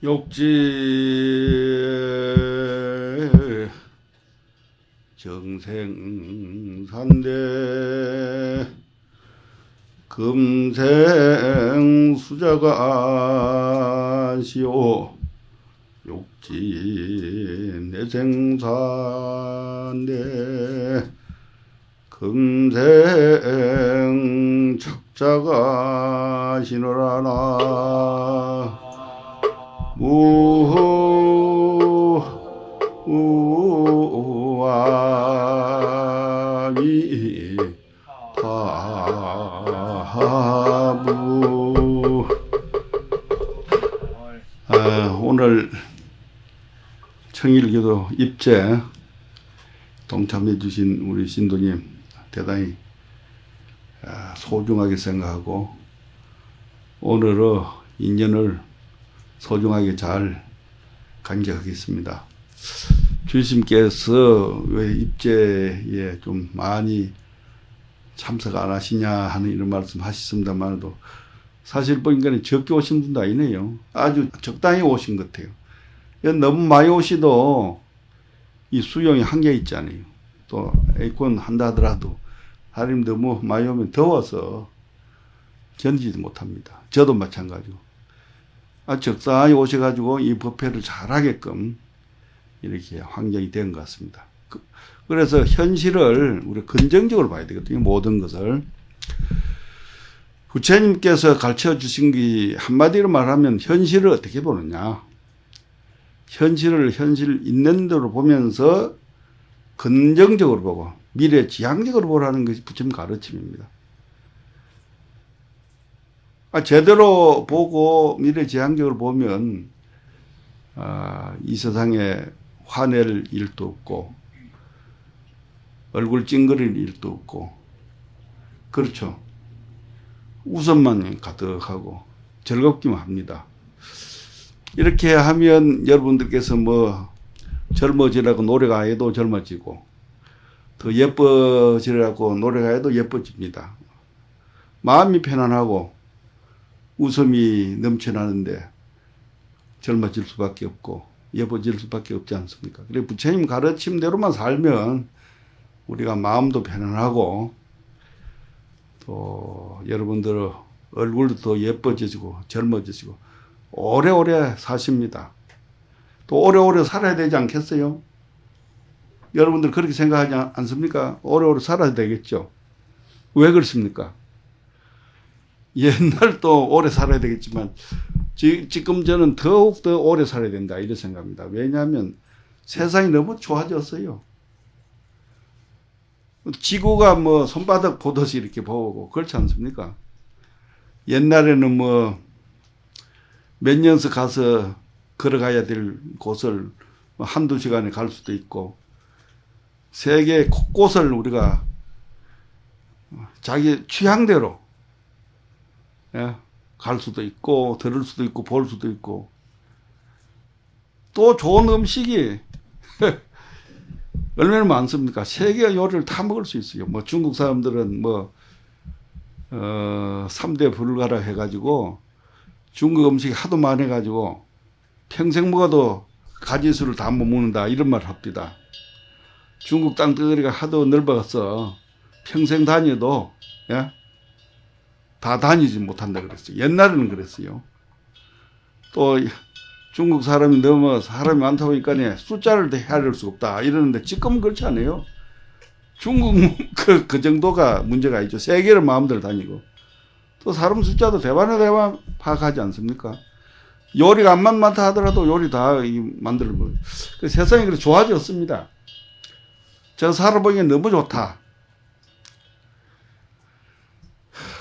욕지 정생산대 금생수자가 시오 욕지 내생산대 금생 척자가 시노라나 무아미 타부. 오늘 청일기도 입제 동참해 주신 우리 신도님 대단히 소중하게 생각하고 오늘의 인연을 소중하게 잘 간직하겠습니다. 주님께서 왜 입제에 좀 많이 참석 안 하시냐 하는 이런 말씀 하셨습니다만도 사실 보니까 적게 오신 분도 아니네요. 아주 적당히 오신 것 같아요. 너무 많이 오시도 이 수용이 한계 있잖아요. 또 에어컨 한다 하더라도 사람이 너무 많이 오면 더워서 견디지 못합니다. 저도 마찬가지고. 적당히 오셔가지고 이 법회를 잘하게끔 이렇게 환경이 된 것 같습니다. 그래서 현실을 우리 긍정적으로 봐야 되거든요. 모든 것을. 부처님께서 가르쳐 주신 게 한마디로 말하면 현실을 어떻게 보느냐. 현실을 현실 있는 대로 보면서 긍정적으로 보고 미래지향적으로 보라는 것이 부처님 가르침입니다. 제대로 보고 미래지향적으로 보면 이 세상에 화낼 일도 없고 얼굴 찡그릴 일도 없고 그렇죠. 웃음만 가득하고 즐겁기만 합니다. 이렇게 하면 여러분들께서 뭐 젊어지라고 노래가 해도 젊어지고 더 예뻐지라고 노래가 해도 예뻐집니다. 마음이 편안하고 웃음이 넘쳐나는데 젊어질 수밖에 없고 예뻐질 수밖에 없지 않습니까? 그래 부처님 가르침대로만 살면 우리가 마음도 편안하고 또 여러분들 얼굴도 더 예뻐지고 젊어지고 오래오래 사십니다. 또 오래오래 살아야 되지 않겠어요? 여러분들 그렇게 생각하지 않습니까? 오래오래 살아야 되겠죠. 왜 그렇습니까? 옛날도 오래 살아야 되겠지만 지금 저는 더욱더 오래 살아야 된다 이런 생각합니다. 왜냐하면 세상이 너무 좋아졌어요. 지구가 뭐 손바닥 보듯이 이렇게 보고 그렇지 않습니까? 옛날에는 뭐 몇 년씩 가서 걸어가야 될 곳을 한두 시간에 갈 수도 있고 세계 곳곳을 우리가 자기 취향대로 갈 수도 있고 들을 수도 있고 볼 수도 있고 또 좋은 음식이 얼마나 많습니까? 세계 요리를 다 먹을 수 있어요. 뭐 중국 사람들은 뭐 3대 불가라 해가지고 중국 음식이 하도 많아가지고 평생 먹어도 가지수를 다 못 먹는다 이런 말 합니다. 중국 땅덩어리가 하도 넓어서 평생 다녀도 다 다니지 못한다 그랬어요. 옛날에는 그랬어요. 또 중국 사람이 너무 사람이 많다 보니까 숫자를 헤아릴 수 없다 이러는데 지금은 그렇지 않아요. 중국 그 정도가 문제가 아니죠. 세계를 마음대로 다니고 또 사람 숫자도 대만 파악하지 않습니까? 요리가 안만 많다 하더라도 요리 다 만들어 먹어요. 세상이 그렇게 좋아졌습니다. 제가 살아보기엔 너무 좋다.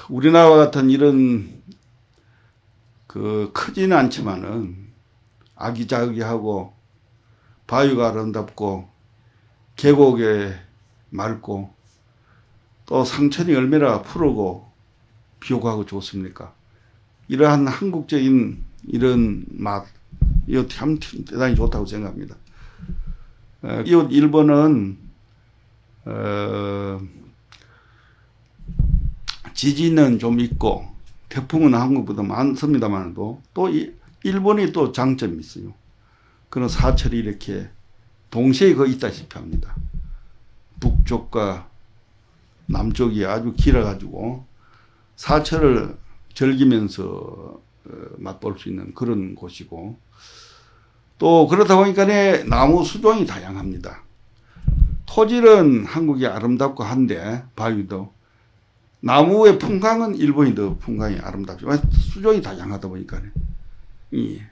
우리나라와 같은 이런 크지는 않지만은 아기자기하고 바위가 아름답고 계곡에 맑고 또 상천이 얼마나 푸르고 비옥하고 좋습니까? 이러한 한국적인 이런 맛, 이거 참 대단히 좋다고 생각합니다. 이웃 일본은 지진은 좀 있고 태풍은 한국보다 많습니다만도 또 일본이 또 장점이 있어요. 그런 사철이 이렇게 동시에 거의 있다시피 합니다. 북쪽과 남쪽이 아주 길어가지고 사철을 즐기면서 맛볼 수 있는 그런 곳이고, 또 그러다 보니까 나무 수종이 다양합니다. 토질은 한국이 아름답고 한데 바위도, 나무의 풍광은 일본이 더 풍광이 아름답죠. 수종이 다양하다 보니까. 예.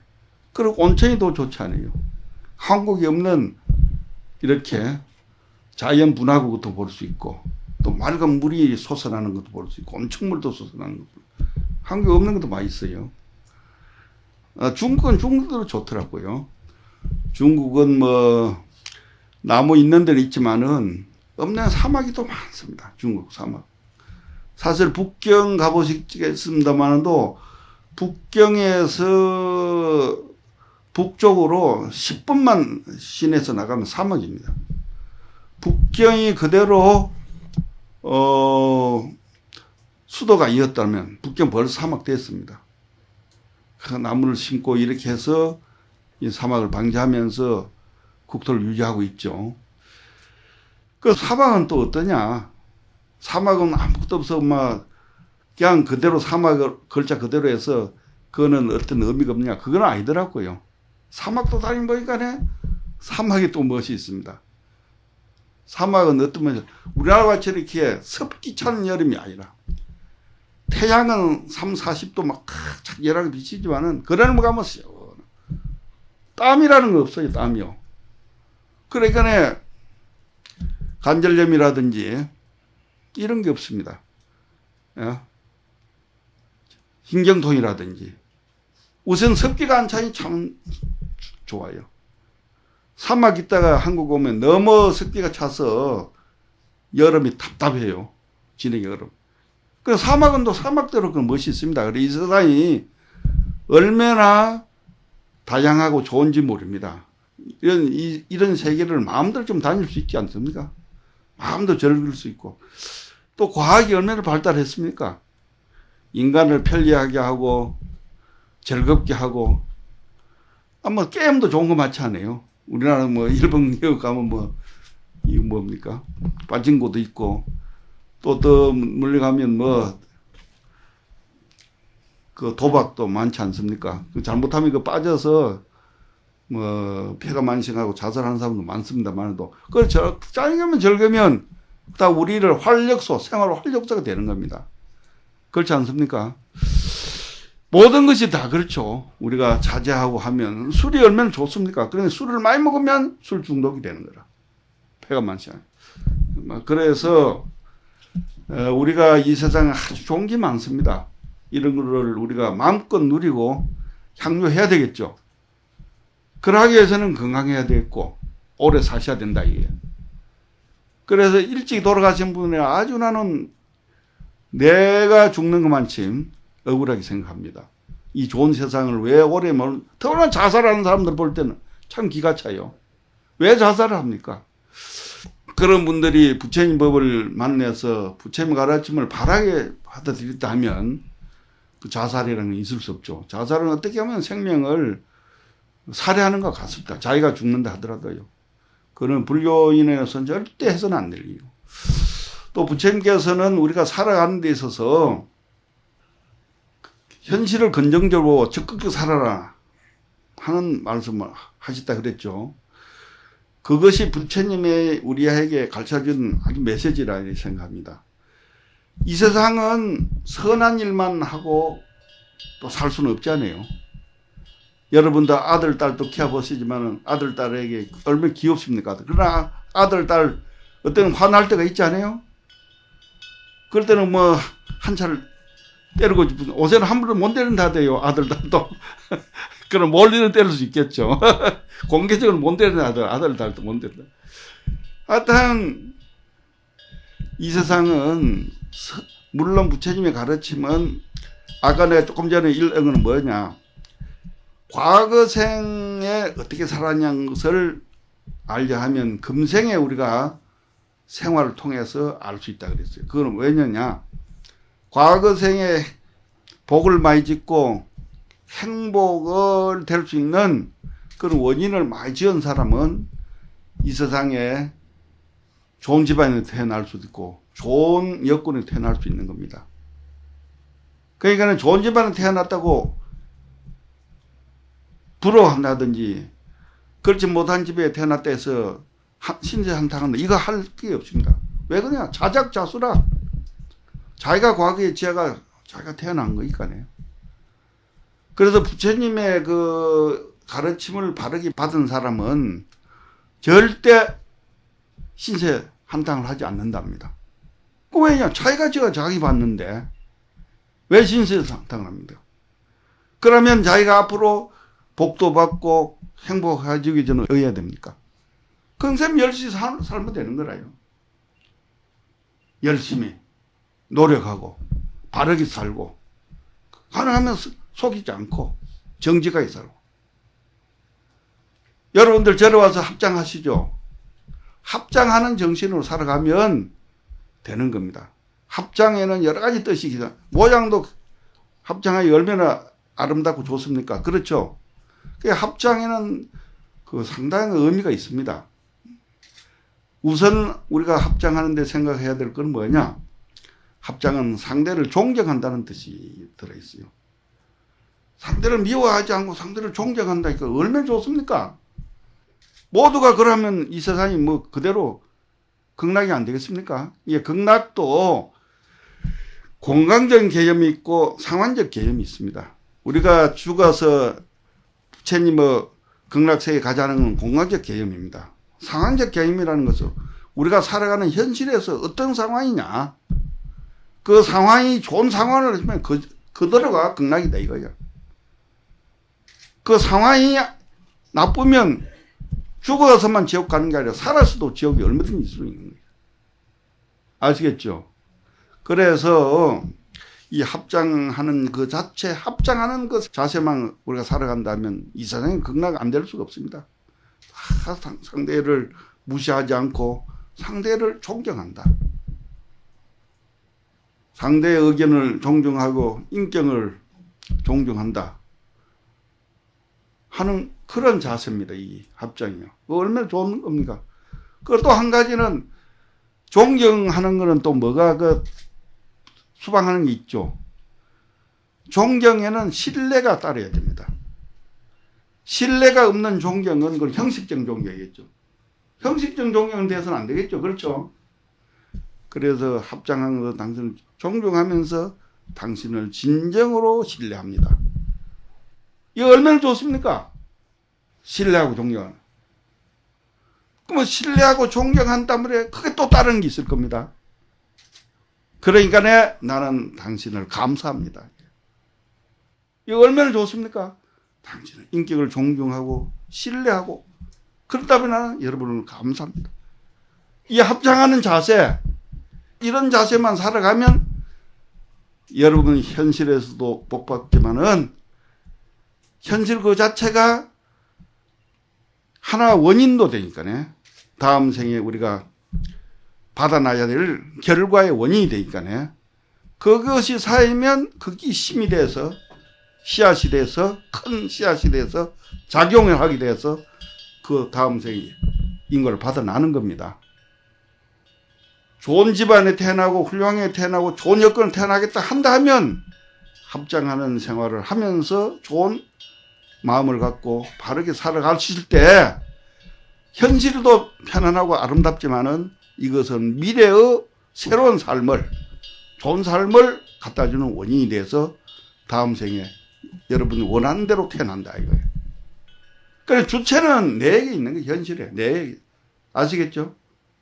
그리고 온천이 더 좋지 않아요. 한국에 없는 이렇게 자연 분화구 것도 볼 수 있고, 또 맑은 물이 솟아나는 것도 볼 수 있고, 온천물도 솟아나는 것도, 한국에 없는 것도 많이 있어요. 중국은 중국대로 좋더라고요. 중국은 뭐 나무 있는 데는 있지만은 없는 사막이 또 많습니다. 중국 사막. 사실 북경 가보시겠습니다만도 북경에서 북쪽으로 10분만 시내에서 나가면 사막입니다. 북경이 그대로 수도가 이었다면 북경 벌써 사막 됐습니다. 그 나무를 심고 이렇게 해서 이 사막을 방지하면서 국토를 유지하고 있죠. 그 사막은 또 어떠냐? 사막은 아무것도 없어 그냥 그대로 사막을 글자 그대로 해서 그거는 어떤 의미가 없냐? 그건 아니더라고요. 사막도 다니면 보니까 사막에 또 무엇이 있습니다. 사막은 어떤 면에서 우리나라 같이 이렇게 습기 찬 여름이 아니라 태양은 30~40도 막 열하게 비치지만은 그러는 거 가면 땀이라는 거 없어요. 땀이요. 그러니까 관절염이라든지 이런 게 없습니다. 신경통이라든지. 우선 습기가 안 차니 참 좋아요. 사막 있다가 한국 오면 너무 습기가 차서 여름이 답답해요. 진행 여름. 그 사막은 또 사막대로 그 멋이 있습니다. 그래서 이 세상이 얼마나 다양하고 좋은지 모릅니다. 이런 세계를 마음대로 좀 다닐 수 있지 않습니까? 마음대로 즐길 수 있고. 또 과학이 얼마나 발달했습니까? 인간을 편리하게 하고 즐겁게 하고. 게임도 좋은 거 많지 않아요? 우리나라 일본 가면 이거 뭡니까? 빠진고도 있고, 또 더 물려가면 그 도박도 많지 않습니까? 잘못하면 그 빠져서 폐가 만신하고 자살하는 사람도 많습니다만도, 그걸 짜증나면 즐기면 다 우리를 생활 활력소가 되는 겁니다. 그렇지 않습니까? 모든 것이 다 그렇죠. 우리가 자제하고 하면 술이 얼마나 좋습니까? 그런데 술을 많이 먹으면 술 중독이 되는 거라. 폐가 만신. 그래서 우리가 이 세상에 아주 좋은 게 많습니다. 이런 거를 우리가 마음껏 누리고 향유해야 되겠죠. 그러기 위해서는 건강해야 되겠고 오래 사셔야 된다 이게요. 그래서 일찍 돌아가신 분이 아주 나는 내가 죽는 것만큼 억울하게 생각합니다. 이 좋은 세상을 왜 오래 더구나 자살하는 사람들 볼 때는 참 기가 차요. 왜 자살을 합니까? 그런 분들이 부처님 법을 만나서 부처님 가르침을 바라게 받아들였다면 그 자살이라는 건 있을 수 없죠. 자살은 어떻게 하면 생명을 살해하는 것 같습니다. 자기가 죽는다 하더라도요. 그는 불교인에서는 절대 해서는 안 될 이유. 또 부처님께서는 우리가 살아가는 데 있어서 현실을 긍정적으로 적극적으로 살아라 하는 말씀을 하셨다 그랬죠. 그것이 부처님의 우리에게 가르쳐준 아주 메시지라 생각합니다. 이 세상은 선한 일만 하고 또 살 수는 없잖아요. 여러분도 아들, 딸도 키워보시지만 아들, 딸에게 얼마나 귀엽습니까? 그러나 아들, 딸 어떤 화날 때가 있지 않아요? 그럴 때는 한 차를 때리고 싶은, 요새는 함부로 못 때린다 하대요. 아들, 딸도. 그럼 몰리는 때릴 수 있겠죠. 공개적으로 못 때리는 아들, 딸도 못 때린다. 하여튼 이 세상은 물론 부처님의 가르침은 아까 내가 조금 전에 읽은 건 뭐냐, 과거 생에 어떻게 살았냐는 것을 알려 하면 금생에 우리가 생활을 통해서 알 수 있다 그랬어요. 그건 왜냐냐, 과거 생에 복을 많이 짓고 행복을 될 수 있는 그런 원인을 많이 지은 사람은 이 세상에 좋은 집안에 태어날 수도 있고 좋은 여건에 태어날 수 있는 겁니다. 그러니까 좋은 집안에 태어났다고 부러워한다든지 그렇지 못한 집에 태어났다 해서 신세 한탄한다, 이거 할 게 없습니다. 왜 그러냐? 자작자수라. 자기가 과거에 자기가 태어난 거니까요. 그래서 부처님의 그 가르침을 바르게 받은 사람은 절대 신세 한탄을 하지 않는답니다. 그 왜냐? 자기가 자기 받는데 왜 신세 한탄을 합니까? 그러면 자기가 앞으로 복도 받고 행복해지기 전에 어야 됩니까? 그럼 열심히 살면 되는 거라요. 열심히 노력하고 바르게 살고 가능하면 속이지 않고 정직하게 살고. 여러분들 저러 와서 합장하시죠. 합장하는 정신으로 살아가면 되는 겁니다. 합장에는 여러 가지 뜻이 있습니다. 모양도 합장하기 얼마나 아름답고 좋습니까? 그렇죠? 합장에는 그 상당한 의미가 있습니다. 우선 우리가 합장하는데 생각해야 될 건 뭐냐? 합장은 상대를 존경한다는 뜻이 들어있어요. 상대를 미워하지 않고 상대를 존경한다니까 얼마나 좋습니까? 모두가 그러면 이 세상이 뭐 그대로 극락이 안 되겠습니까? 예, 극락도 공간적인 개념이 있고 상황적 개념이 있습니다. 우리가 죽어서 부처님 극락세계 가자는 건 공간적 개념입니다. 상황적 개념이라는 것은 우리가 살아가는 현실에서 어떤 상황이냐, 그 상황이 좋은 상황을 하면 그대로가 극락이다 이거야. 그 상황이 나쁘면 죽어서만 지옥 가는 게 아니라 살아서도 지옥이 얼마든지 있을 수 있는 거예요. 아시겠죠? 그래서 이 합장하는 그 자체, 합장하는 그 자세만 우리가 살아간다면 이 세상에 극락 안 될 수가 없습니다. 상대를 무시하지 않고 상대를 존경한다. 상대의 의견을 존중하고 인격을 존중한다 하는 그런 자세입니다. 이 합장이요. 얼마나 좋은 겁니까? 그리고 또 한 가지는 존경하는 거는 또 뭐가 수반하는 게 있죠. 존경에는 신뢰가 따라야 됩니다. 신뢰가 없는 존경은 그건 형식적 존경이겠죠. 형식적 존경은 돼서는 안 되겠죠. 그렇죠? 그래서 합장하는 거 당신을 존중하면서 당신을 진정으로 신뢰합니다. 이거 얼마나 좋습니까? 신뢰하고 존경하는. 그러면 신뢰하고 존경한다면 그게 또 다른 게 있을 겁니다. 그러니까 나는 당신을 감사합니다. 이거 얼마나 좋습니까? 당신의 인격을 존중하고 신뢰하고 그렇다면 나는 여러분을 감사합니다. 이 합장하는 자세, 이런 자세만 살아가면 여러분은 현실에서도 복받지만은 현실 그 자체가 하나 원인도 되니까네. 다음 생에 우리가 받아놔야 될 결과의 원인이 되니까네. 그것이 쌓이면 그게 힘이 돼서 씨앗이 돼서 큰 씨앗이 돼서 작용을 하게 돼서 그 다음 생에 인과를 받아나는 겁니다. 좋은 집안에 태어나고 훌륭하게 태어나고 좋은 여건을 태어나겠다 한다 하면 합장하는 생활을 하면서 좋은 마음을 갖고 바르게 살아가실 때 현실도 편안하고 아름답지만은 이것은 미래의 새로운 삶을, 좋은 삶을 갖다주는 원인이 돼서 다음 생에 여러분이 원하는 대로 태어난다 이거예요. 그래서 주체는 내게 있는 게 현실이에요. 내게. 아시겠죠?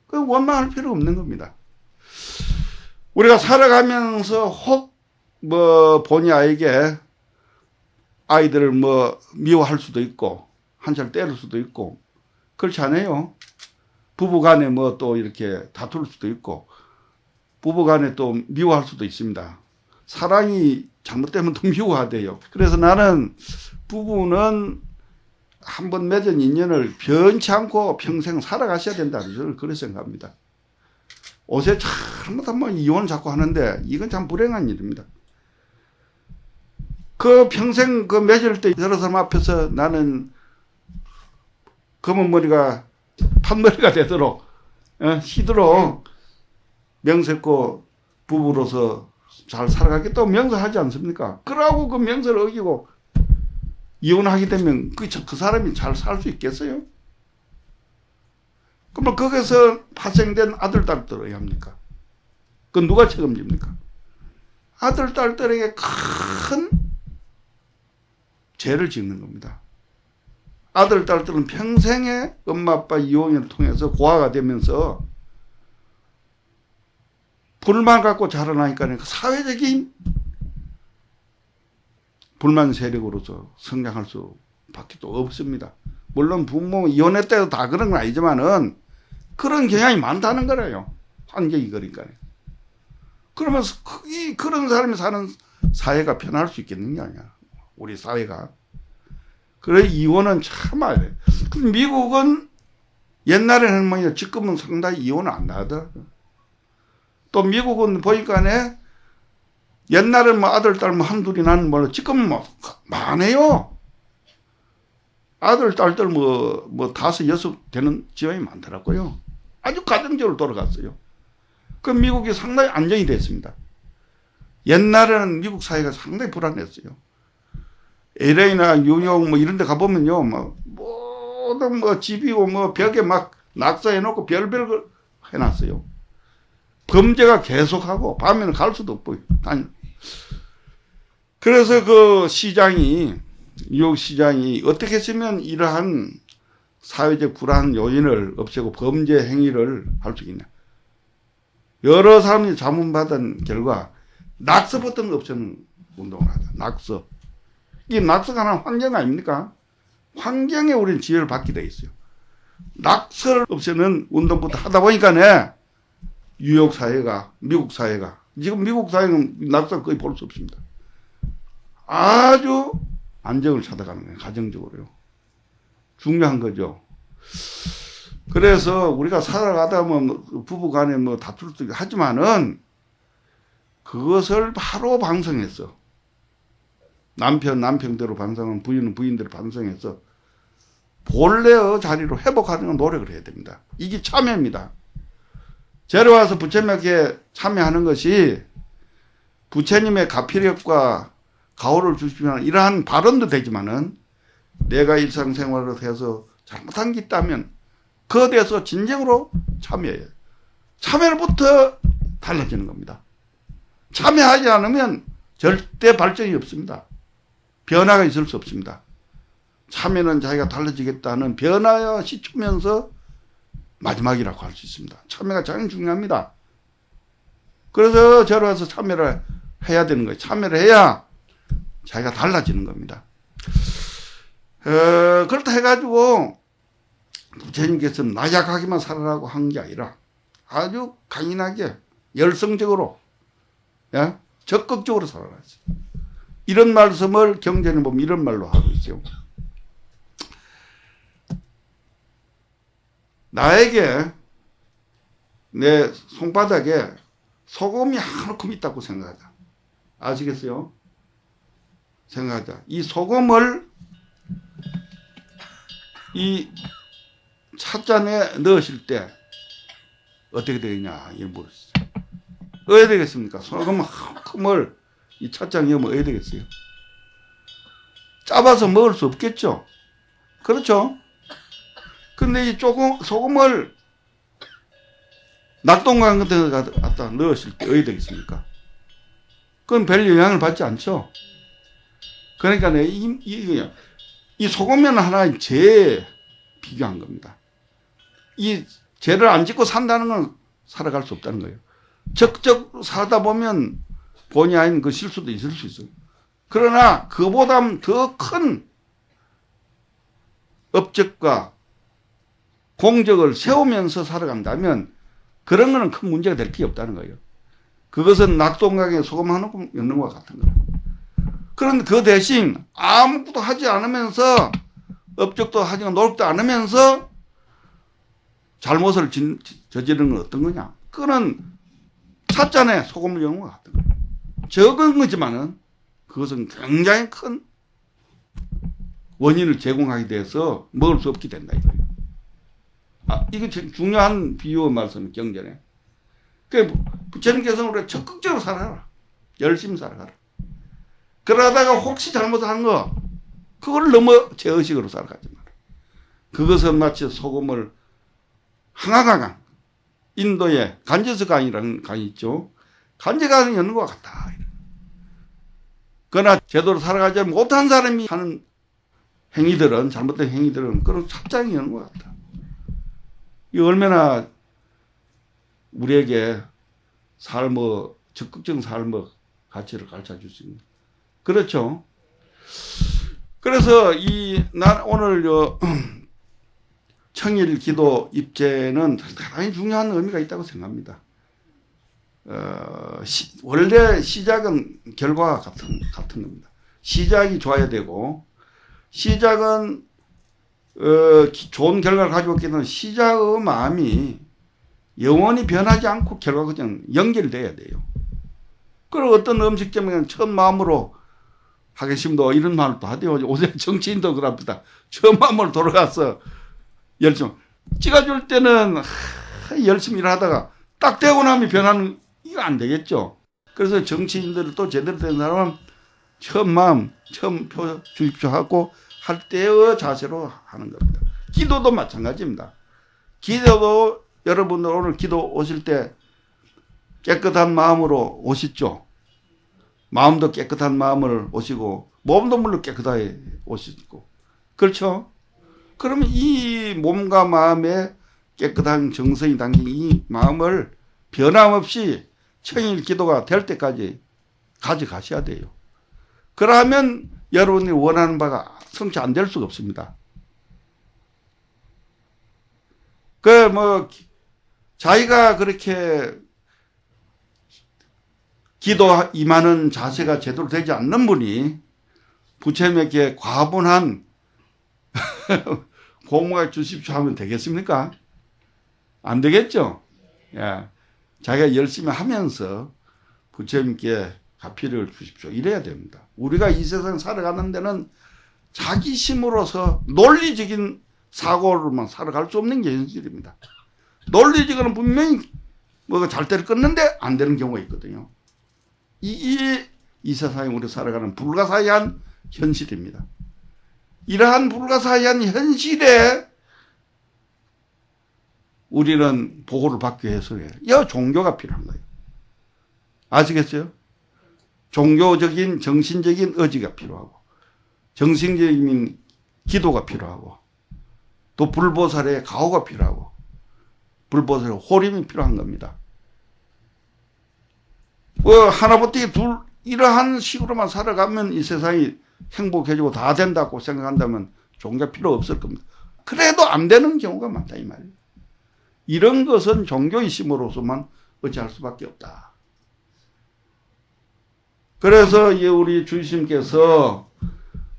그 원망할 필요 없는 겁니다. 우리가 살아가면서 혹 본의 아이게 아이들을 미워할 수도 있고 한참 때릴 수도 있고 그렇지 않아요? 부부간에 또 이렇게 다툴 수도 있고 부부간에 또 미워할 수도 있습니다. 사랑이 잘못되면 또 미워하대요. 그래서 나는 부부는 한번 맺은 인연을 변치 않고 평생 살아가셔야 된다는 저는 그렇게 생각합니다. 옷에 잘못하면 이혼을 자꾸 하는데 이건 참 불행한 일입니다. 그 평생 그 맺을 때 여러 사람 앞에서 나는 검은 머리가 판머리가 되도록 시도록 명세코 부부로서 잘 살아가겠다고 명세하지 않습니까? 그러고 그 명세를 어기고 이혼하게 되면 그 사람이 잘 살 수 있겠어요? 그러면 거기서 파생된 아들, 딸들 어떻게 합니까? 그건 누가 책임집니까? 아들, 딸들에게 큰 죄를 짓는 겁니다. 아들, 딸들은 평생에 엄마, 아빠 이혼을 통해서 고아가 되면서 불만 갖고 자라나니까 사회적인 불만 세력으로서 성장할 수밖에 또 없습니다. 물론 부모 이혼했다고 다 그런 건 아니지만은 그런 경향이 많다는 거래요. 환경이 그러니까. 그러면서 그런 사람이 사는 사회가 편할 수 있겠는 게 아니야. 우리 사회가. 그래 이혼은 참아야 돼. 미국은 옛날에는 뭐냐 지금은 상당히 이혼을 안 하더라고요. 또 미국은 보니까 옛날에는 뭐 아들, 딸 뭐 한둘이 나는 몰라. 지금은 뭐 많아요. 아들, 딸들 뭐 다섯, 여섯 되는 지역이 많더라고요. 아주 가정적으로 돌아갔어요. 그 미국이 상당히 안정이 됐습니다. 옛날에는 미국 사회가 상당히 불안했어요. LA나 뉴욕 뭐 이런 데 가보면요. 모든 뭐 집이고 뭐 벽에 막 낙서해놓고 별별 걸 해놨어요. 범죄가 계속하고 밤에는 갈 수도 없고. 그래서 그 시장이 뉴욕 시장이 어떻게 했으면 이러한 사회적 불안 요인을 없애고 범죄 행위를 할 수 있냐. 여러 사람이 자문받은 결과 낙서부터 없애는 운동을 하자. 낙서. 이 낙서가 하나는 환경 아닙니까? 환경에 우리는 지혜를 받게 돼 있어요. 낙서를 없애는 운동부터 하다 보니까 뉴욕 사회가, 미국 사회가, 지금 미국 사회는 낙서 거의 볼 수 없습니다. 아주 안정을 찾아가는 거예요. 가정적으로요. 중요한 거죠. 그래서 우리가 살아가다 뭐 부부 간에 뭐 다툴 수도 하지만은 그것을 바로 반성해서 남편 남편대로 반성하면 부인은 부인대로 반성해서 본래의 자리로 회복하는 노력을 해야 됩니다. 이게 참여입니다. 제로 와서 부처님에게 참여하는 것이 부처님의 가피력과 가호를 주시면 이러한 발언도 되지만은 내가 일상생활을 해서 잘못한 게 있다면 그에 대해서 진정으로 참여해요. 참여로부터 달라지는 겁니다. 참여하지 않으면 절대 발전이 없습니다. 변화가 있을 수 없습니다. 참여는 자기가 달라지겠다는 변화에 시추면서 마지막이라고 할 수 있습니다. 참여가 가장 중요합니다. 그래서 저로 와서 참여를 해야 되는 거예요. 참여를 해야 자기가 달라지는 겁니다. 그렇다 해가지고 부처님께서는 나약하게만 살아라고 한 게 아니라 아주 강인하게 열성적으로 적극적으로 살아라 했어요. 이런 말씀을 경전에 보면 이런 말로 하고 있어요. 나에게 내 손바닥에 소금이 한 움큼 있다고 생각하자. 아시겠어요? 생각하자. 이 소금을 이 찻잔에 넣으실 때 어떻게 되겠냐 이걸 물으시죠. 어떻게 되겠습니까? 소금 한 움큼을 이 찻잔에 넣으면 어떻게 되겠어요? 짜봐서 먹을 수 없겠죠? 그렇죠? 근데 이 소금을 낙동강 같은 데 갖다 넣으실 때 어떻게 되겠습니까? 그건 별 영향을 받지 않죠? 그러니까 이 소금면 하나의 죄에 비교한 겁니다. 이 죄를 안 짓고 산다는 건 살아갈 수 없다는 거예요. 적적 살다 보면 본의 아닌 그 실수도 있을 수 있어요. 그러나 그보다 더 큰 업적과 공적을 세우면서 살아간다면 그런 거는 큰 문제가 될 게 없다는 거예요. 그것은 낙동강에 소금 한 움큼 넣는 것과 같은 거예요. 그런데 그 대신 아무것도 하지 않으면서 업적도 하지 노력도 않으면서 잘못을 저지르는 건 어떤 거냐? 그거는 찻잔에 소금을 넣는 것 같은 거예요. 적은 거지만은 그것은 굉장히 큰 원인을 제공하게 돼서 먹을 수 없게 된다 이거예요. 이게 중요한 비유 말씀 경전에. 그 부처님께서는 우리가 적극적으로 살아라. 열심히 살아가라. 그러다가 혹시 잘못한 거 그걸 넘어 제의식으로 살아가지 마라. 그것은 마치 소금을 항아강 인도의 간제스강이라는 강이 있죠. 간제강이 있는 것 같다. 그러나 제대로 살아가지 못한 사람이 하는 행위들은 잘못된 행위들은 그런 찹장이 있는 것 같다. 이 얼마나 우리에게 삶의 적극적인 삶의 가치를 가르쳐 주십니다. 그렇죠. 그래서 난 오늘 청일 기도 입제는 대단히 중요한 의미가 있다고 생각합니다. 원래 시작은 결과가 같은 겁니다. 시작이 좋아야 되고, 시작은 좋은 결과를 가지고 있기 때문에 시작의 마음이 영원히 변하지 않고 결과가 그냥 연결돼야 돼요. 그리고 어떤 음식점에는 처음 마음으로 하겠습니다. 이런 말도 하대요. 요새 정치인도 그럽니다. 처음 마음으로 돌아가서 열심히 찍어줄 때는 열심히 일하다가 딱 되고 나면 변하는 이거 안 되겠죠. 그래서 정치인들 또 제대로 된 사람은 처음 마음, 처음 표 주십시오 하고 할 때의 자세로 하는 겁니다. 기도도 마찬가지입니다. 기도도 여러분들 오늘 기도 오실 때 깨끗한 마음으로 오시죠. 마음도 깨끗한 마음을 오시고 몸도 물론 깨끗하게 오시고 그렇죠. 그러면 이 몸과 마음에 깨끗한 정성이 담긴 이 마음을 변함없이 청일 기도가 될 때까지 가져가셔야 돼요. 그러면 여러분이 원하는 바가 성취 안 될 수가 없습니다. 자기가 그렇게 기도 임하는 자세가 제대로 되지 않는 분이 부처님에게 과분한 공무가 주십시오 하면 되겠습니까? 안 되겠죠? 예. 자기가 열심히 하면서 부처님께 가피를 주십시오. 이래야 됩니다. 우리가 이 세상 살아가는 데는 자기 힘으로서 논리적인 사고로만 살아갈 수 없는 게 현실입니다. 논리적으로는 분명히 잘 때를 끊는데 안 되는 경우가 있거든요. 이 세상에 우리 살아가는 불가사의한 현실입니다. 이러한 불가사의한 현실에 우리는 보호를 받기 위해서요. 종교가 필요한 거예요. 아시겠어요? 종교적인 정신적인 의지가 필요하고 정신적인 기도가 필요하고 또 불보살의 가호가 필요하고 불보살의 호림이 필요한 겁니다. 하나부터 둘 이러한 식으로만 살아가면 이 세상이 행복해지고 다 된다고 생각한다면 종교가 필요 없을 겁니다. 그래도 안 되는 경우가 많다 이 말이에요. 이런 것은 종교의심으로서만 어찌할 수밖에 없다. 그래서 우리 주님께서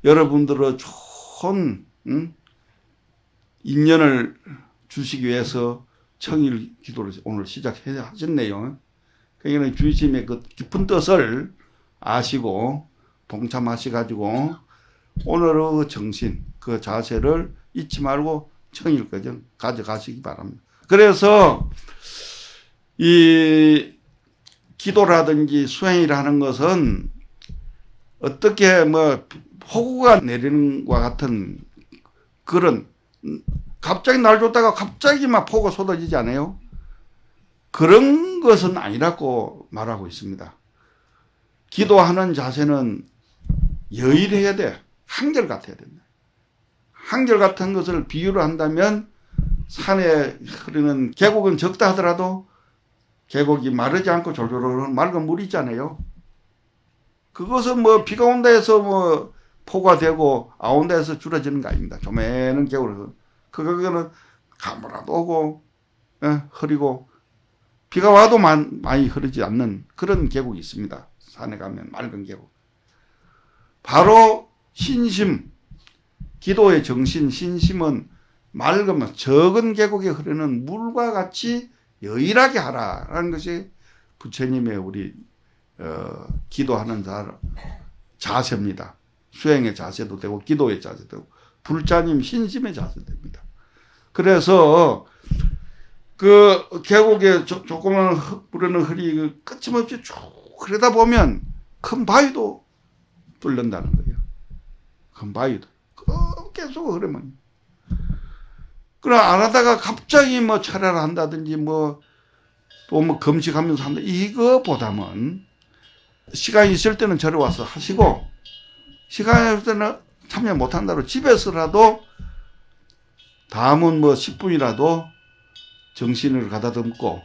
여러분들의 좋은 인연을 주시기 위해서 청일 기도를 오늘 시작하셨네요. 그러니까 주님의 그 깊은 뜻을 아시고 동참하셔가지고 오늘의 정신, 그 자세를 잊지 말고 청일까지 가져가시기 바랍니다. 그래서 이 기도라든지 수행이라는 것은 어떻게 폭우가 내리는 것과 같은 그런 갑자기 날 줬다가 갑자기 막 폭우가 쏟아지지 않아요? 그런 것은 아니라고 말하고 있습니다. 기도하는 자세는 여일해야 돼. 한결 같아야 된다. 한결 같은 것을 비유를 한다면 산에 흐르는 계곡은 적다 하더라도 계곡이 마르지 않고 졸졸 흐르는 맑은 물이 있잖아요. 그것은 비가 온다 해서 폭우가 되고 안 온다 해서 줄어지는 거 아닙니다. 조매는 계곡으로. 그거는 가물어도 오고 흐리고 비가 와도 많이 흐르지 않는 그런 계곡이 있습니다. 산에 가면 맑은 계곡. 바로 신심, 기도의 정신, 신심은 맑으면 적은 계곡에 흐르는 물과 같이 여일하게 하라라는 것이 부처님의 우리 기도하는 자세입니다. 수행의 자세도 되고 기도의 자세도 되고 불자님 신심의 자세도 됩니다. 그래서 그 계곡에 조그만 부르는 흘이 끝임없이 쭉 흐르다 보면 큰 바위도 뚫는다는 거예요. 큰 바위도 계속 흐르면. 그럼 안 하다가 갑자기 뭐 철야를 한다든지 뭐 또 뭐 금식하면서 한다. 이거보다는 시간이 있을 때는 절에 와서 하시고 시간이 없을 때는 참여 못한다로 집에서라도 다음은 뭐 10분이라도 정신을 가다듬고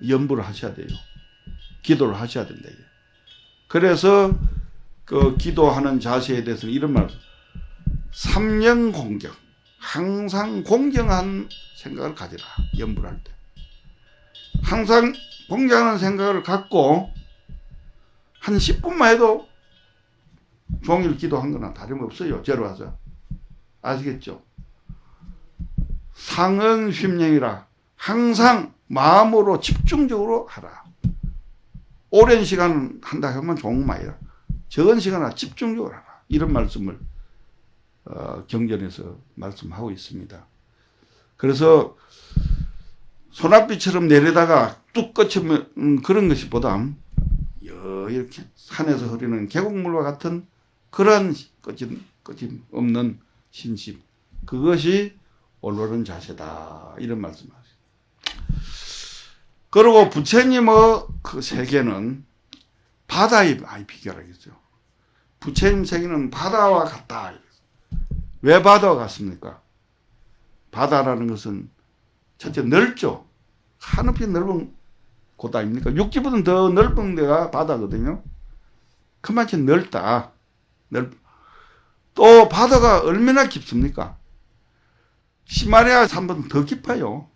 염불을 하셔야 돼요. 기도를 하셔야 된다. 그래서 그 기도하는 자세에 대해서는 이런 말을 삼령 공경. 항상 공경한 생각을 가지라. 염불할 때. 항상 공경하는 생각을 갖고 한 10분만 해도 종일 기도한 거나 다름없어요. 저로 와서. 아시겠죠? 상은 쉼령이라. 항상 마음으로 집중적으로 하라. 오랜 시간 한다 하면 종마이라. 적은 시간 집중적으로 하라. 이런 말씀을 경전에서 말씀하고 있습니다. 그래서 소낙비처럼 내려다가 뚝 꺼치면 그런 것이 보다 이렇게 산에서 흐르는 계곡물과 같은 그런 꺼짐 없는 신심. 그것이 올바른 자세다. 이런 말씀하세요. 그리고 부처님의 그 세계는 바다에 많이 비교하겠죠. 부처님 세계는 바다와 같다. 왜 바다와 같습니까? 바다라는 것은 첫째 넓죠. 한없이 넓은 곳 아닙니까? 육지보다 더 넓은 데가 바다거든요. 그만큼 넓다. 또 바다가 얼마나 깊습니까? 히말라야 산보다 더 깊어요.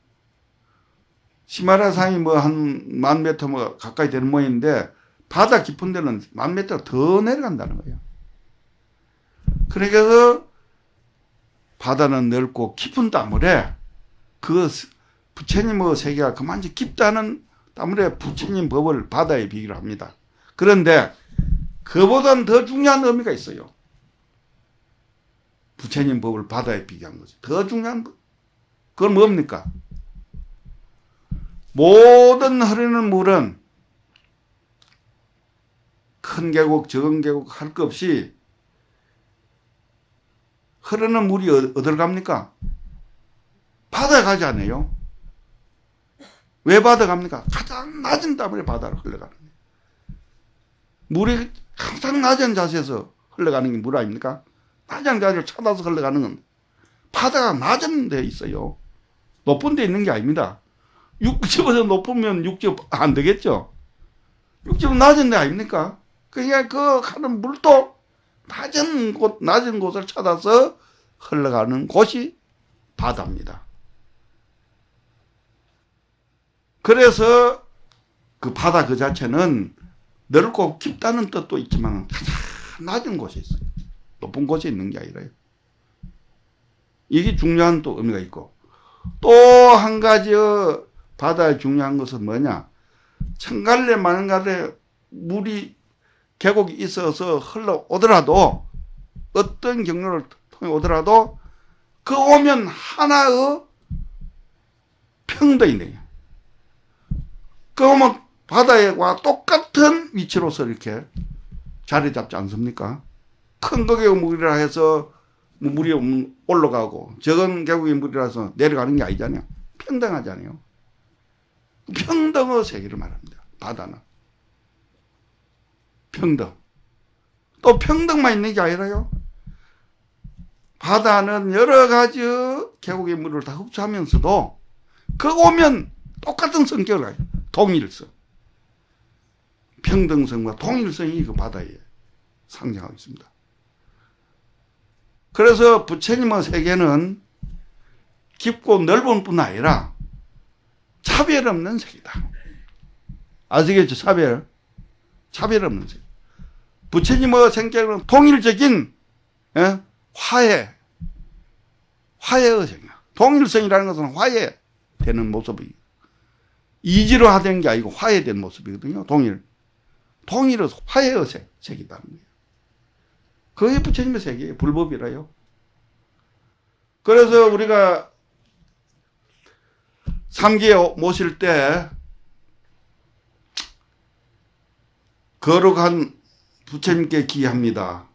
히말라야 산이 뭐 한 10,000m 뭐 가까이 되는 모양인데 바다 깊은 데는 10,000m 더 내려간다는 거예요. 그러니까 바다는 넓고 깊은 땀물에 그 부처님의 세계가 그만큼 깊다는 땀물에 부처님 법을 바다에 비교를 합니다. 그런데 그보다는 더 중요한 의미가 있어요. 부처님 법을 바다에 비교한 거죠. 더 중요한 것. 그건 뭡니까? 모든 흐르는 물은 큰 계곡, 적은 계곡 할 것 없이 흐르는 물이 어디로 갑니까? 바다에 가지 않아요. 왜 바다 갑니까? 가장 낮은 땀에 바다로 흘러가는 거예요. 물이 항상 낮은 자세에서 흘러가는 게 물 아닙니까? 낮은 자세를 찾아서 흘러가는 건 바다가 낮은 데 있어요. 높은 데 있는 게 아닙니다. 육지보다 높으면 육지 안 되겠죠? 육지보다 낮은 데 아닙니까? 그러니까 그 하는 물도 낮은 곳을 찾아서 흘러가는 곳이 바다입니다. 그래서 그 바다 그 자체는 넓고 깊다는 뜻도 있지만 가장 낮은 곳에 있어요. 높은 곳에 있는 게 아니라요. 이게 중요한 또 의미가 있고 또 한 가지 바다의 중요한 것은 뭐냐? 천갈래 만갈래 물이 계곡이 있어서 흘러오더라도 어떤 경로를 통해 오더라도 그 오면 하나의 평등이네요. 그 오면 바다와 똑같은 위치로서 이렇게 자리 잡지 않습니까? 큰 계곡의 물이라 해서 물이 올라가고 적은 계곡의 물이라서 내려가는 게 아니잖아요. 평등하잖아요. 평등의 세계를 말합니다. 바다는. 평등. 또 평등만 있는 게 아니라요. 바다는 여러 가지 계곡의 물을 다 흡수하면서도 그 오면 똑같은 성격을 가요. 동일성. 평등성과 동일성이 그 바다에 상징하고 있습니다. 그래서 부처님의 세계는 깊고 넓은 뿐 아니라 차별 없는 세계다. 아시겠죠? 차별 없는 세계. 부처님의 성격은 통일적인 화해의 세계야. 통일성이라는 것은 화해되는 모습이 이지로 하된 게 아니고 화해된 모습이거든요. 통일은 화해의 세계다는 거예요. 그게 부처님의 세계예요. 불법이라요. 그래서 우리가 삼기에 모실 때 거룩한 부처님께 기합니다.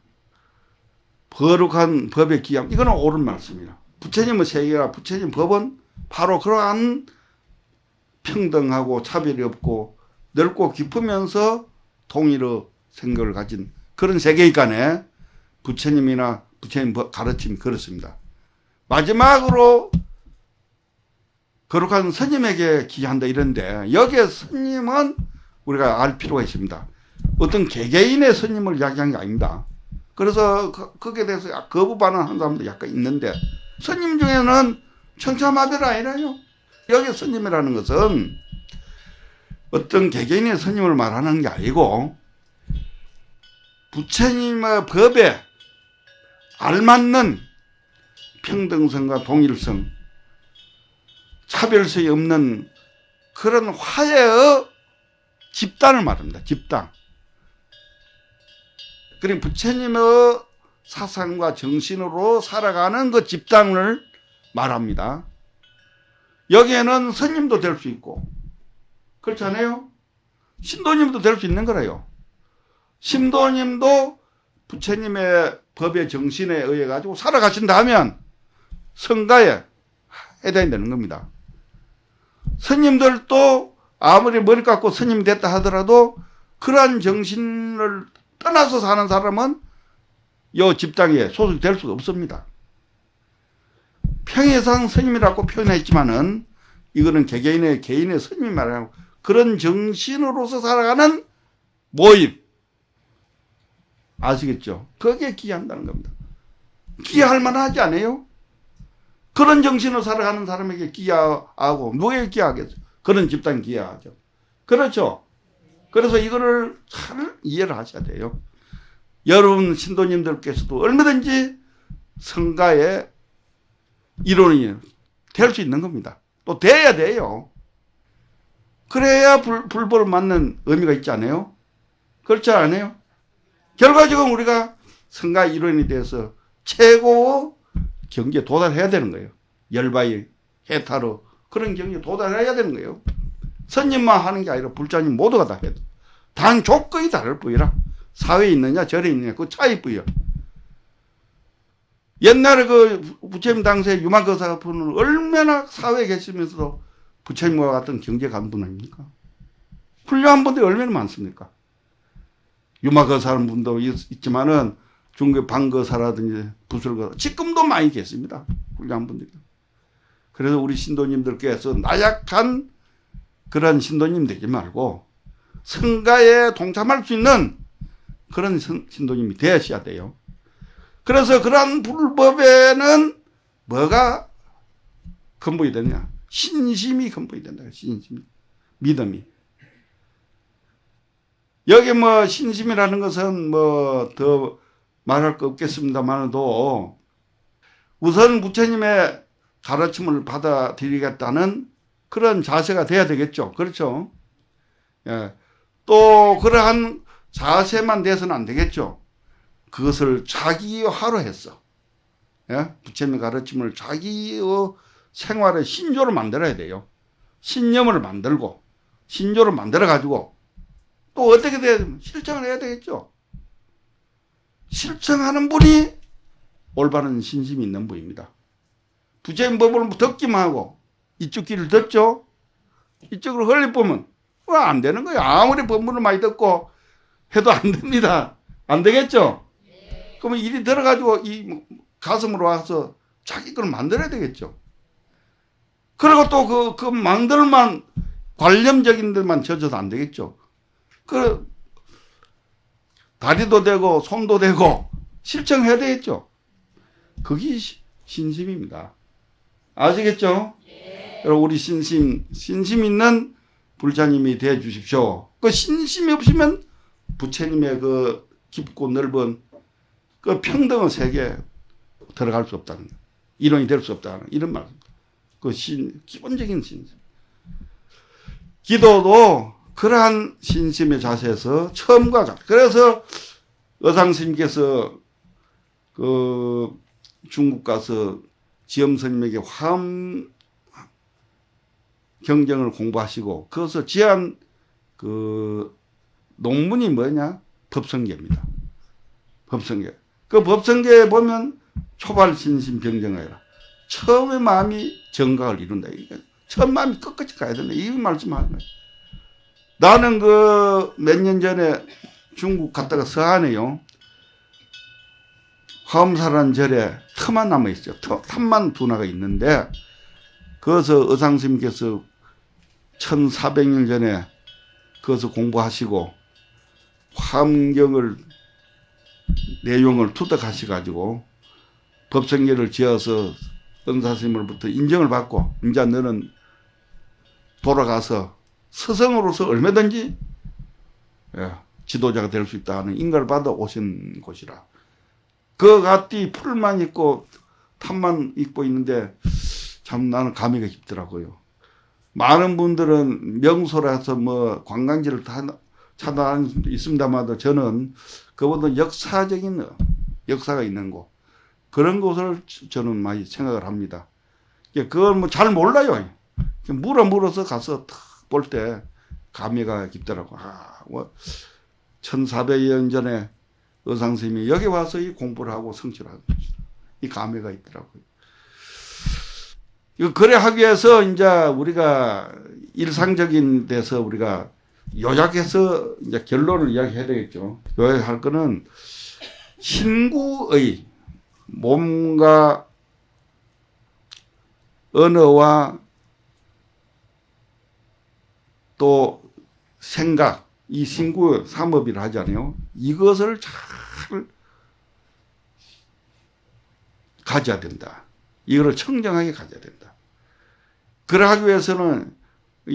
거룩한 법에 기합. 이거는 옳은 말씀이에요. 부처님의 세계와 부처님 법은 바로 그러한 평등하고 차별이 없고 넓고 깊으면서 통일의 생각을 가진 그런 세계이간에 부처님이나 부처님 가르침이 그렇습니다. 마지막으로 거룩한 스님에게 기한다 이런데 여기에 스님은 우리가 알 필요가 있습니다. 어떤 개개인의 스님을 이야기한 게 아닙니다. 그래서 거기에 대해서 거부 반응하는 사람도 약간 있는데 스님 중에는 천차만별 아니라요. 여기 스님이라는 것은 어떤 개개인의 스님을 말하는 게 아니고 부처님의 법에 알맞는 평등성과 동일성, 차별성이 없는 그런 화해의 집단을 말합니다. 집단. 그리고 부처님의 사상과 정신으로 살아가는 그 집단을 말합니다. 여기에는 스님도 될 수 있고 그렇잖아요. 신도님도 될 수 있는 거라요. 신도님도 부처님의 법의 정신에 의해 가지고 살아가신다면 성가에 해당이 되는 겁니다. 스님들도 아무리 머리 깎고 스님이 됐다 하더라도 그러한 정신을 떠나서 사는 사람은 이 집단에 소속이 될 수가 없습니다. 평해상 스님이라고 표현했지만은 이거는 개개인의 스님이 말하고 그런 정신으로서 살아가는 모임. 아시겠죠? 거기에 기여한다는 겁니다. 기여할 만하지 않아요? 그런 정신으로 살아가는 사람에게 기여하고 누구에게 기여하겠죠? 그런 집단에 기여하죠. 그렇죠? 그래서 이거를 잘 이해를 하셔야 돼요. 여러분 신도님들께서도 얼마든지 성가의 일원이 될 수 있는 겁니다. 또 돼야 돼요. 그래야 불법을 맞는 의미가 있지 않아요? 그렇지 않아요? 결과적으로 우리가 성가 일원이 돼서 최고의 경지에 도달해야 되는 거예요. 열바이, 해타로 그런 경지에 도달해야 되는 거예요. 스님만 하는 게 아니라 불자님 모두가 다 해도. 단 조건이 다를 뿐이라 사회에 있느냐 절에 있느냐 그 차이뿐이요. 옛날에 그 부처님 당시에 유마거사 분은 얼마나 사회에 계시면서도 부처님과 같은 경제 간 분 아닙니까? 훌륭한 분들이 얼마나 많습니까? 유마거사라는 분도 있지만은 중국 방거사라든지 부술거사 지금도 많이 계십니다. 훌륭한 분들이. 그래서 우리 신도님들께서 나약한 그런 신도님 되지 말고 성가에 동참할 수 있는 그런 신도님이 되셔야 돼요. 그래서 그러한 불법에는 뭐가 근본이 되느냐? 신심이 근본이 된다. 신심, 믿음이. 여기 뭐 신심이라는 것은 뭐 더 말할 거 없겠습니다만도 우선 부처님의 가르침을 받아들이겠다는 그런 자세가 돼야 되겠죠. 그렇죠? 예. 또 그러한 자세만 돼서는 안 되겠죠. 그것을 자기화로 했어. 예? 부처님의 가르침을 자기의 생활의 신조로 만들어야 돼요. 신념을 만들고 신조를 만들어 가지고 또 어떻게 돼야 되면 실천을 해야 되겠죠. 실천하는 분이 올바른 신심이 있는 분입니다. 부처님 법을 듣기만 하고 이쪽 길을 듣죠. 이쪽으로 흘려보면 안 되는 거예요. 아무리 법문을 많이 듣고 해도 안 됩니다. 안 되겠죠. 그러면 일이 들어가지고 이 가슴으로 와서 자기 걸 만들어야 되겠죠. 그리고 또 그 망들만 관념적인 데만 젖어도 안 되겠죠. 다리도 되고 손도 되고 실천해야 되겠죠. 그게 신심입니다. 아시겠죠? 여러분 우리 신심 있는 불자님이 되어 주십시오. 그 신심이 없으면 부처님의 그 깊고 넓은 그 평등의 세계에 들어갈 수 없다는 거예요. 이론이 될 수 없다는 이런 말입니다. 그 기본적인 신심. 기도도 그러한 신심의 자세에서 처음과 같아요. 그래서 의상스님께서 그 중국 가서 지엄 스님에게 화엄 경전을 공부하시고 거기서 지한 그 논문이 뭐냐? 법성계입니다. 법성계. 그 법성계에 보면 초발신심병정하여라. 처음에 마음이 정각을 이룬다. 처음 마음이 끝까지 가야 된다. 이 말씀하는 거예요. 나는 그 몇 년 전에 중국 갔다가 서안에요. 화엄사라는 절에 터만 남아있어요. 탑만 두나가 있는데 거기서 의상스님께서 1400년 전에 거기서 공부하시고 화엄경을 내용을 투득하셔가지고 법성계를 지어서 은사스님으로부터 인정을 받고 이제 너는 돌아가서 스승으로서 얼마든지 지도자가 될 수 있다는 인가를 받아 오신 곳이라. 그 갓뒤 풀만 있고 탑만 입고 있는데 참 나는 감회가 깊더라고요. 많은 분들은 명소라서 뭐 관광지를 다 찾아다닐 수도 있습니다만 저는 그보다 역사적인 역사가 있는 곳 그런 곳을 저는 많이 생각을 합니다. 그걸 뭐 잘 몰라요. 물어서 가서 볼 때 감회가 깊더라고. 뭐 1400년 전에 의상스님이 여기 와서 이 공부를 하고 성취를 하고 이 감회가 있더라고요. 이거 그래 하기 위해서 이제 우리가 일상적인 데서 우리가 요약해서 이제 결론을 이야기해야 되겠죠. 요약할 거는 신구의 몸과 언어와 또 생각, 이 신구 삼업이라 하잖아요. 이것을 잘 가져야 된다. 이거를 청정하게 가져야 된다. 그러하기 위해서는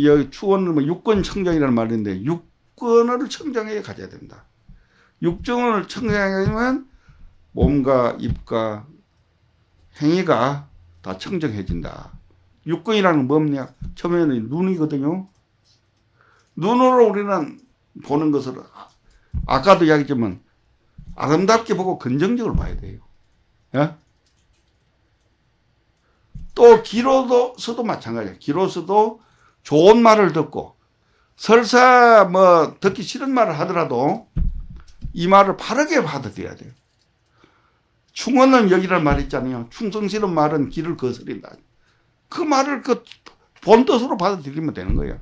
여기 추원은 뭐 육권 청정이라는 말인데 육권을 청정하게 가져야 된다. 육정을 청정하게 하면 몸과 입과 행위가 다 청정해진다. 육권이라는 건 뭐냐? 처음에는 눈이거든요. 눈으로 우리는 보는 것을 아까도 이야기했지만 아름답게 보고 긍정적으로 봐야 돼요. 예? 또 귀로서도 마찬가지예요. 귀로서도 좋은 말을 듣고 설사 뭐 듣기 싫은 말을 하더라도 이 말을 바르게 받아들여야 돼요. 충언은 여기라는 말이 있잖아요. 충성스러운 말은 귀를 거스린다. 그 말을 그 본뜻으로 받아들이면 되는 거예요.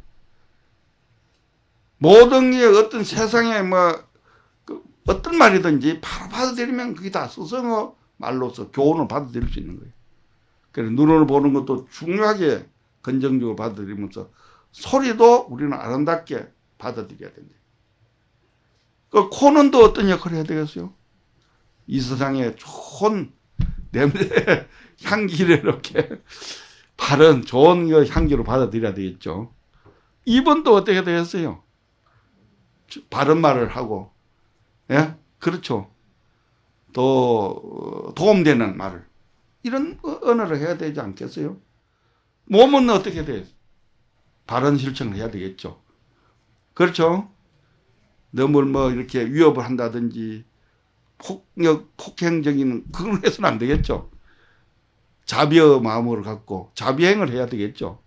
모든 게 어떤 세상에 뭐 어떤 말이든지 바로 받아들이면 그게 다 스승의 말로서 교훈을 받아들일 수 있는 거예요. 그래서 눈으로 보는 것도 중요하게 긍정적으로 받아들이면서 소리도 우리는 아름답게 받아들여야 된다. 그 코는 또 어떤 역할을 해야 되겠어요? 이 세상에 좋은 냄새, 향기를 이렇게 바른 좋은 향기로 받아들여야 되겠죠. 입은 또 어떻게 되겠어요? 바른 말을 하고, 예? 그렇죠. 또 도움되는 말을 이런 언어를 해야 되지 않겠어요? 몸은 어떻게 돼요? 바른 실천을 해야 되겠죠. 그렇죠? 너무 뭐 이렇게 위협을 한다든지 폭행적인 그걸 해서는 안 되겠죠. 자비의 마음을 갖고 자비행을 해야 되겠죠.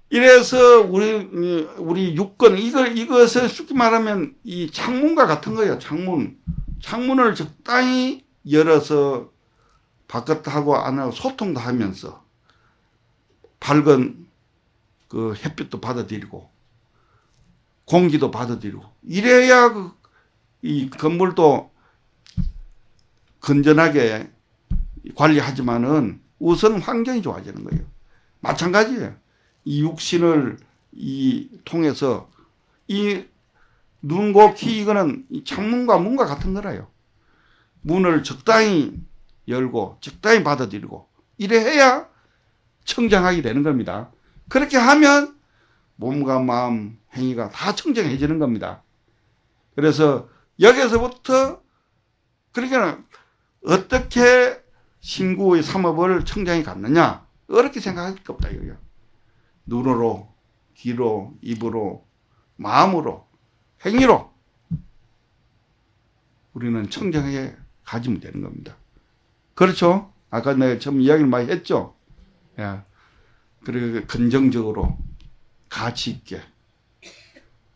이래서 우리 육권 이것을 쉽게 말하면 이 창문과 같은 거예요. 창문을 적당히 열어서 바깥하고 안하고 소통도 하면서 밝은 그 햇빛도 받아들이고 공기도 받아들이고 이래야 이 건물도 건전하게 관리하지만은 우선 환경이 좋아지는 거예요. 마찬가지예요. 이 육신을 통해서 이 눈과 귀 이거는 창문과 문과 같은 거라요. 문을 적당히 열고 적당히 받아들이고 이래 해야 청정하게 되는 겁니다. 그렇게 하면 몸과 마음, 행위가 다 청정해지는 겁니다. 그래서 여기서부터 그러니까 어떻게 신구의 삼업을 청정히 갖느냐 어렵게 생각할 게 없다 이거예요. 눈으로, 귀로, 입으로, 마음으로, 행위로 우리는 청정하게 가지면 되는 겁니다. 그렇죠? 아까 내가 처음 이야기를 많이 했죠? 예. 그리고 긍정적으로 가치 있게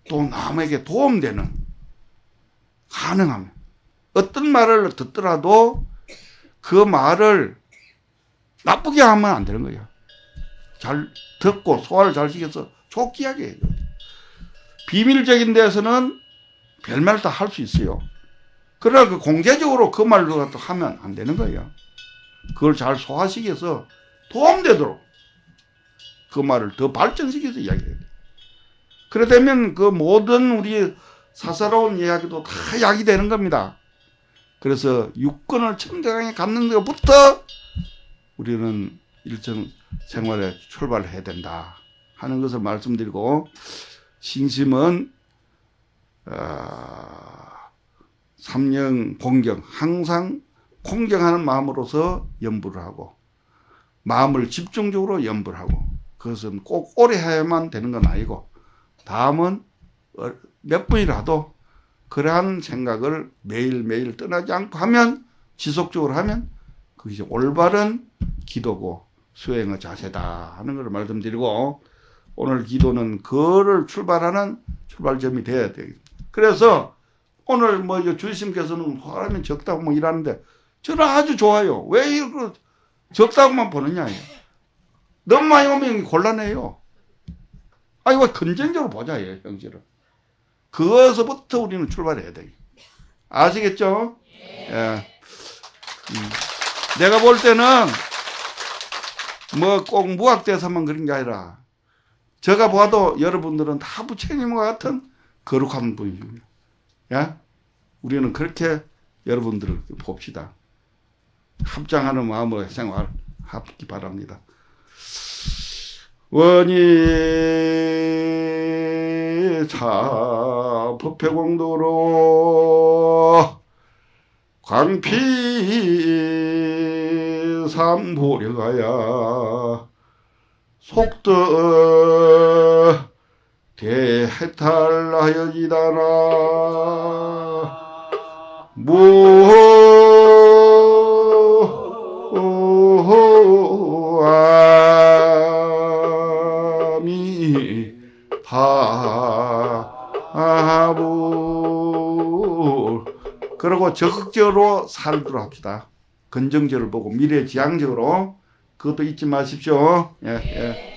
또 남에게 도움되는 가능하면 어떤 말을 듣더라도 그 말을 나쁘게 하면 안 되는 거예요. 잘 듣고 소화를 잘 시켜서 좋게 이야기해야 돼요. 비밀적인 데서는 별말 다 할 수 있어요. 그러나 그 공개적으로 그 말로 갖다 하면 안 되는 거예요. 그걸 잘 소화시켜서 도움되도록 그 말을 더 발전시켜서 이야기해야 돼요. 그래 되면 그 모든 우리 사사로운 이야기도 다 약이 되는 겁니다. 그래서 육권을 청정하게 갖는 것부터 우리는 일정 생활에 출발해야 된다 하는 것을 말씀드리고, 신심은 삼령 공경, 항상 공경하는 마음으로서 연부를 하고 마음을 집중적으로 연부를 하고, 그것은 꼭 오래 해야만 되는 건 아니고 다음은 몇 분이라도 그러한 생각을 매일매일 떠나지 않고 하면, 지속적으로 하면 그것이 올바른 기도고 수행의 자세다 하는 것을 말씀드리고, 오늘 기도는 그를 출발하는 출발점이 돼야 되겠습니다. 그래서 오늘 뭐 주님께서는 사람이 적다고 뭐 이러는데 저는 아주 좋아요. 왜 이렇게 적다고만 보느냐요. 너무 많이 오면 곤란해요. 이거 긍정적으로 보자, 형제를. 그것부터 우리는 출발해야 돼요. 아시겠죠? 예. 내가 볼 때는 뭐 꼭 무학대사만 그런 게 아니라 제가 봐도 여러분들은 다 부처님과 같은 거룩한 분입니다. 예? 우리는 그렇게 여러분들을 봅시다. 합장하는 마음으로 생활하기 바랍니다. 원이 법회공도로 광피 삼보려가야 속더 대해탈하여지다나 무아미 하부. 그리고 적극적으로 살도록 합시다. 긍정적으로 보고 미래지향적으로. 그것도 잊지 마십시오. 예, 예.